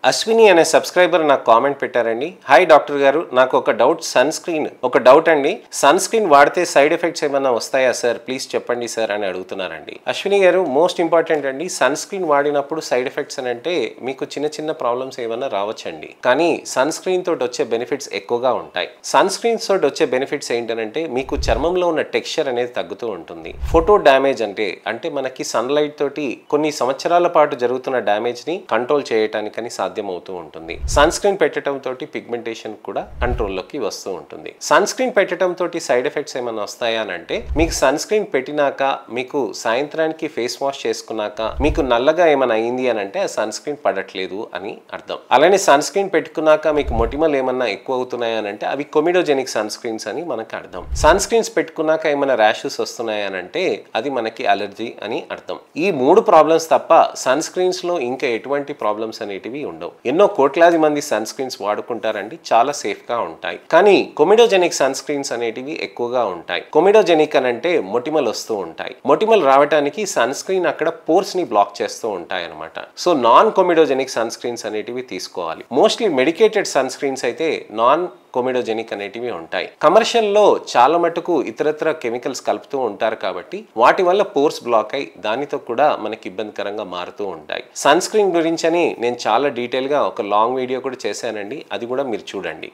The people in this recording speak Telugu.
అశ్విని అనే సబ్స్క్రైబర్ నాకు కామెంట్ పెట్టారండి. హాయ్ డాక్టర్ గారు, నాకు ఒక డౌట్ అండి. సన్ స్క్రీన్ వాడితే సైడ్ ఎఫెక్ట్స్ ఏమైనా వస్తాయా సార్, ప్లీజ్ చెప్పండి సార్ అని అడుగుతున్నారండి. అశ్విని గారు, మోస్ట్ ఇంపార్టెంట్ అండి, సన్ స్క్రీన్ వాడినప్పుడు సైడ్ ఎఫెక్ట్స్ అని అంటే మీకు చిన్న చిన్న ప్రాబ్లమ్స్ ఏమైనా రావచ్చండి. కానీ సన్ స్క్రీన్ తోటి వచ్చే బెనిఫిట్స్ ఎక్కువగా ఉంటాయి. సన్ స్క్రీన్ తోటి వచ్చే బెనిఫిట్స్ ఏంటంటే మీకు చర్మంలో ఉన్న టెక్స్చర్ అనేది తగ్గుతూ ఉంటుంది. ఫోటో డ్యామేజ్ అంటే మనకి సన్లైట్ తోటి కొన్ని సంవత్సరాల పాటు జరుగుతున్న డ్యామేజ్ ని కంట్రోల్ చేయడానికని సాధ్యమవుతూ ఉంటుంది. సన్ స్క్రీన్ పెట్టడం తోటి పిగ్మెంటేషన్ కూడా కంట్రోల్లోకి వస్తూ ఉంటుంది. సన్ స్క్రీన్ పెట్టడం తోటి సైడ్ ఎఫెక్ట్స్ ఏమైనా వస్తాయా అని అంటే, మీకు సన్ స్క్రీన్ పెట్టినాక మీకు సాయంత్రానికి ఫేస్ వాష్ చేసుకున్నాక మీకు నల్లగా ఏమైనా అయింది అని అంటే ఆ సన్ స్క్రీన్ పడట్లేదు అని అర్థం. అలానే సన్ స్క్రీన్ పెట్టుకున్నాక మీకు మొటిమలు ఏమన్నా ఎక్కువ అవుతున్నాయా అని అంటే అవి కొమిడోజెనిక్ సన్ స్క్రీన్స్ అని మనకు అర్థం. సన్ స్క్రీన్స్ పెట్టుకున్నాక ఏమైనా ర్యాషెస్ వస్తున్నాయా అని అంటే అది మనకి అలర్జీ అని అర్థం. ఈ 3 ప్రాబ్లమ్స్ తప్ప సన్ స్క్రీన్స్ లో ఇంకా ఎటువంటి ప్రాబ్లమ్స్ అనేటివి ఉండవు. ఎన్నో కోట్లాది మంది సన్ స్క్రీన్స్ వాడుకుంటారండి, చాలా సేఫ్ గా ఉంటాయి. కానీ కొమిడోజెనిక్ సన్ స్క్రీన్స్ అనేటివి ఎక్కువగా ఉంటాయి. కొమిడోజెనిక్ అని అంటే మొటిమలు వస్తూ ఉంటాయి. మొటిమలు రావడానికి సన్ స్క్రీన్ అక్కడ పోర్స్ ని బ్లాక్ చేస్తూ ఉంటాయి అనమాట. So non comedogenic sunscreens అనేటివి తీసుకోవాలి. మోస్ట్లీ మెడికేటెడ్ సన్ స్క్రీన్స్ అయితే నాన్ కొమిడోజెనిక్ అనేటివి ఉంటాయి. కమర్షియల్లో చాలా మటుకు ఇతరత్ర కెమికల్స్ కలుపుతూ ఉంటారు కాబట్టి వాటి వల్ల పోర్స్ బ్లాక్ అయి దానితో కూడా మనకి ఇబ్బందికరంగా మారుతూ ఉంటాయి. సన్ స్క్రీన్ గురించి అని నేను చాలా డీటెయిల్ గా ఒక లాంగ్ వీడియో కూడా చేశానండి, అది కూడా మీరు చూడండి.